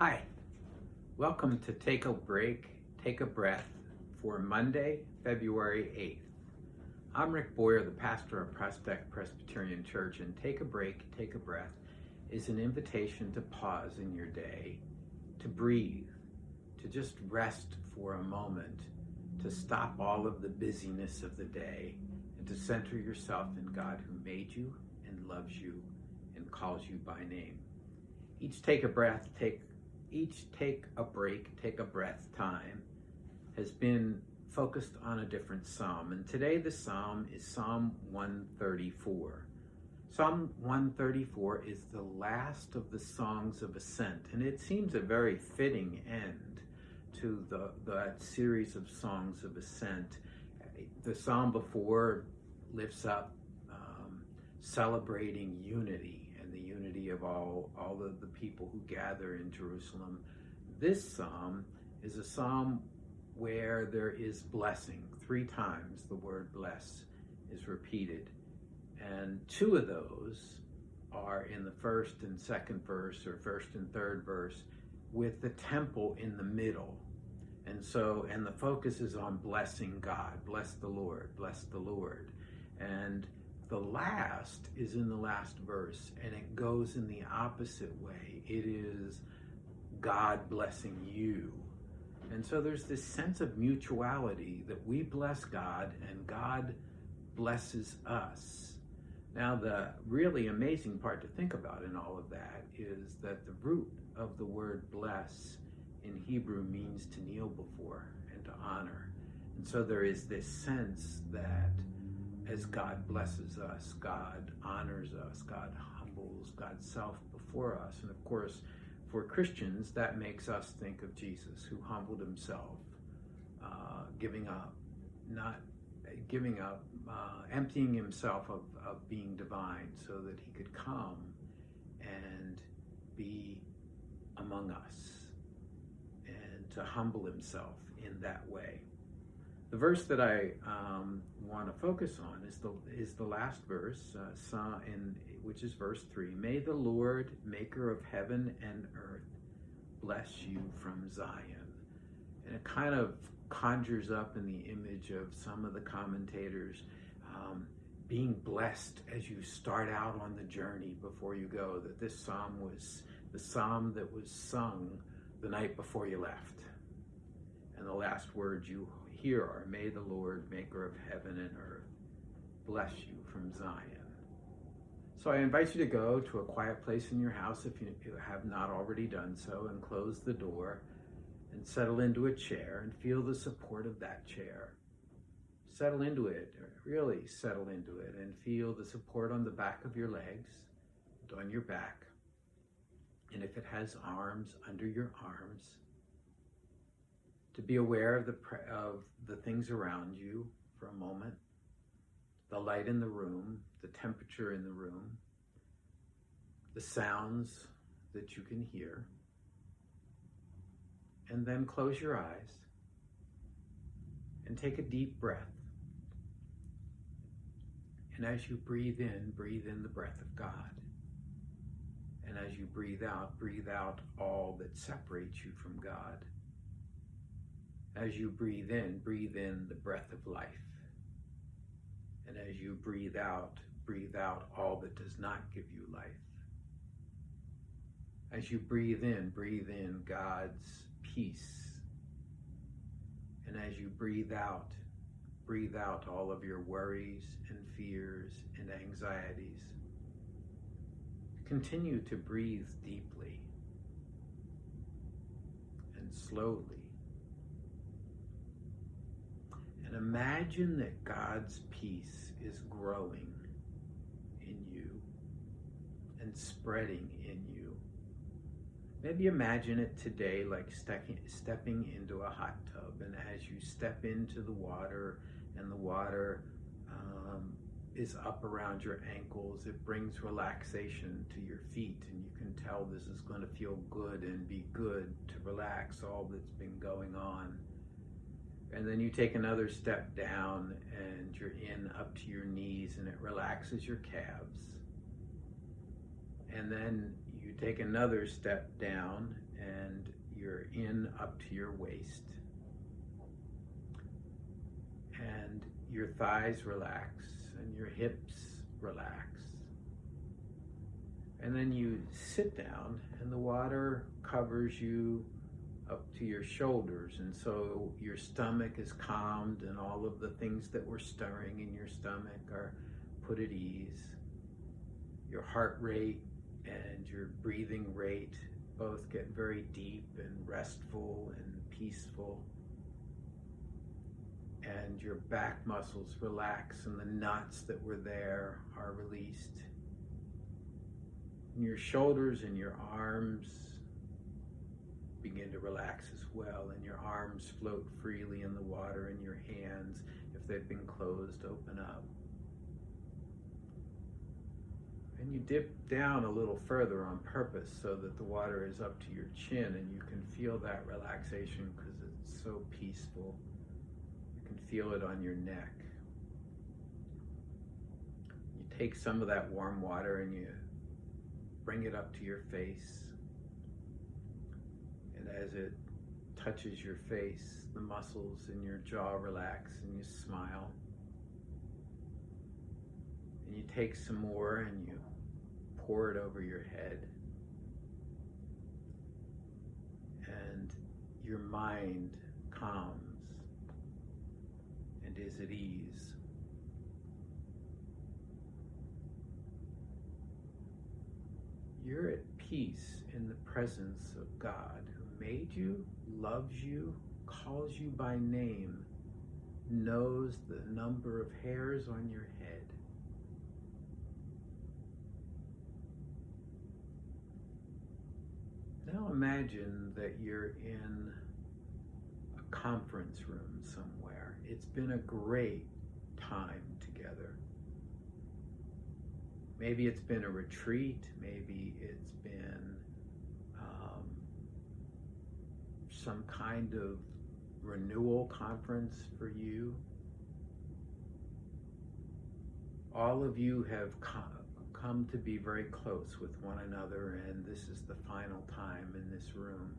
Hi, welcome to Take a Break, Take a Breath for Monday, February 8th. I'm Rick Boyer, the pastor of Prospect Presbyterian Church, and Take a Break, Take a Breath is an invitation to pause in your day, to breathe, to just rest for a moment, to stop all of the busyness of the day, and to center yourself in God who made you and loves you and calls you by name. Each take a break, take a breath time has been focused on a different psalm. And today the psalm is Psalm 134. Psalm 134 is the last of the songs of ascent, and it seems a very fitting end to that series of songs of ascent. The psalm before lifts up celebrating unity and the unity of all of the people who gather in Jerusalem. This psalm is a psalm where there is blessing. 3 times the word bless is repeated. And 2 of those are in the first and second verse, or first and third verse, with the temple in the middle. And the focus is on blessing God. Bless the Lord, bless the Lord. And the last is in the last verse, and it goes in the opposite way. It is God blessing you. And so there's this sense of mutuality that we bless God and God blesses us. Now, the really amazing part to think about in all of that is that the root of the word bless in Hebrew means to kneel before and to honor. And so there is this sense that as God blesses us, God honors us, God humbles God's self before us. And of course, for Christians, that makes us think of Jesus, who humbled himself, emptying himself of being divine so that he could come and be among us and to humble himself in that way. The verse that I want to focus on is the last verse, which is verse 3. May the Lord, maker of heaven and earth, bless you from Zion. And it kind of conjures up in the image of some of the commentators being blessed as you start out on the journey before you go, that this psalm was the psalm that was sung the night before you left. And the last words you hear are, may the Lord, maker of heaven and earth, bless you from Zion. So I invite you to go to a quiet place in your house if you have not already done so, and close the door and settle into a chair and feel the support of that chair. Settle into it, really settle into it, and feel the support on the back of your legs, on your back, and if it has arms, under your arms. To be aware of the things around you for a moment, the light in the room, the temperature in the room, the sounds that you can hear, and then close your eyes and take a deep breath. And as you breathe in the breath of God. And as you breathe out all that separates you from God. As you breathe in the breath of life. And as you breathe out all that does not give you life. As you breathe in God's peace. And as you breathe out all of your worries and fears and anxieties. Continue to breathe deeply and slowly. And imagine that God's peace is growing in you and spreading in you. Maybe imagine it today like stepping into a hot tub, and as you step into the water and the water is up around your ankles, it brings relaxation to your feet, and you can tell this is going to feel good and be good to relax all that's been going on. And then you take another step down and you're in up to your knees, and it relaxes your calves. And then you take another step down and you're in up to your waist, and your thighs relax and your hips relax. And then you sit down and the water covers you up to your shoulders, and so your stomach is calmed and all of the things that were stirring in your stomach are put at ease. Your heart rate and your breathing rate both get very deep and restful and peaceful. And your back muscles relax and the knots that were there are released. And your shoulders and your arms begin to relax as well, and your arms float freely in the water, and your hands, if they've been closed, open up. And you dip down a little further on purpose so that the water is up to your chin, and you can feel that relaxation because it's so peaceful. You can feel it on your neck. You take some of that warm water and you bring it up to your face. And as it touches your face, the muscles in your jaw relax and you smile. And you take some more and you pour it over your head. And your mind calms and is at ease. You're at peace in the presence of God, who made you, loves you, calls you by name, knows the number of hairs on your head. Now imagine that you're in a conference room somewhere. It's been a great time together. Maybe it's been a retreat, maybe it's been some kind of renewal conference for you. All of you have come to be very close with one another, and this is the final time in this room.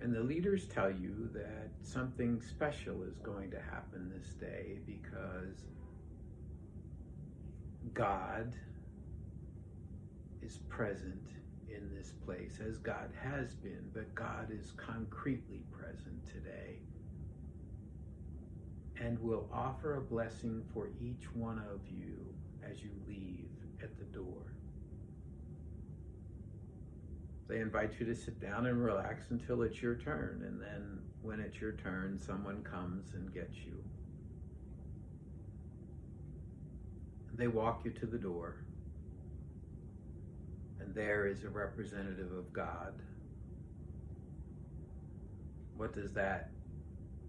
And the leaders tell you that something special is going to happen this day because God is present in this place, as God has been, but God is concretely present today and will offer a blessing for each one of you as you leave at the door. They invite you to sit down and relax until it's your turn, and then when it's your turn, someone comes and gets you. They walk you to the door, and there is a representative of God. What does that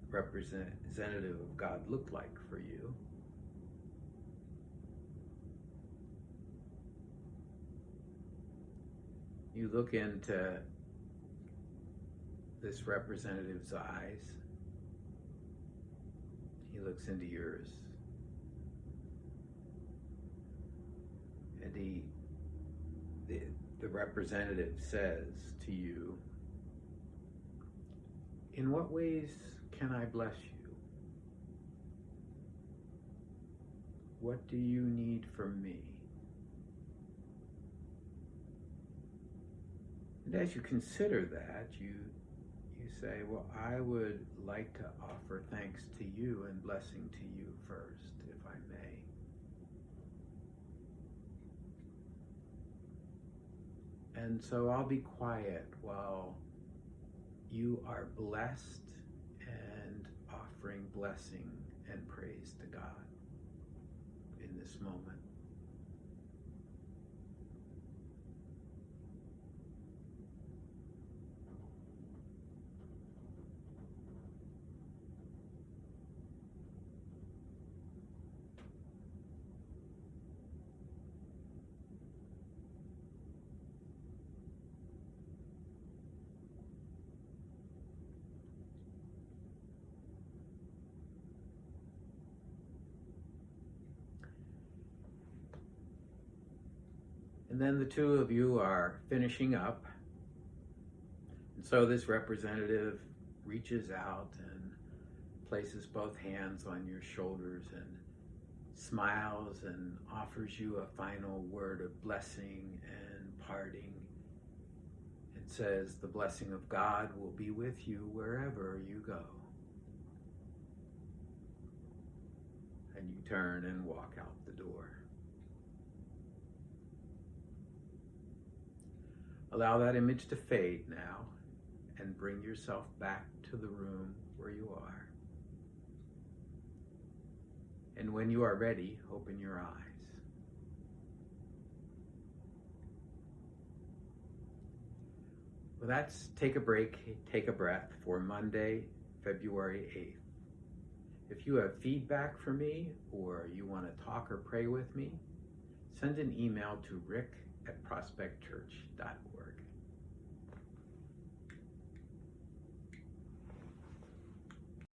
representative of God look like for you? You look into this representative's eyes. He looks into yours. And the representative says to you, "In what ways can I bless you? What do you need from me?" And as you consider that, you say, "Well, I would like to offer thanks to you and blessing to you first, if I may." And so I'll be quiet while you are blessed and offering blessing and praise to God in this moment. And then the two of you are finishing up. And so this representative reaches out and places both hands on your shoulders and smiles and offers you a final word of blessing and parting. It says, "The blessing of God will be with you wherever you go." And you turn and walk out the door. Allow that image to fade now and bring yourself back to the room where you are. And when you are ready, open your eyes. Well, that's Take a Break, Take a Breath for Monday, February 8th. If you have feedback for me or you want to talk or pray with me, send an email to rick@prospectchurch.org.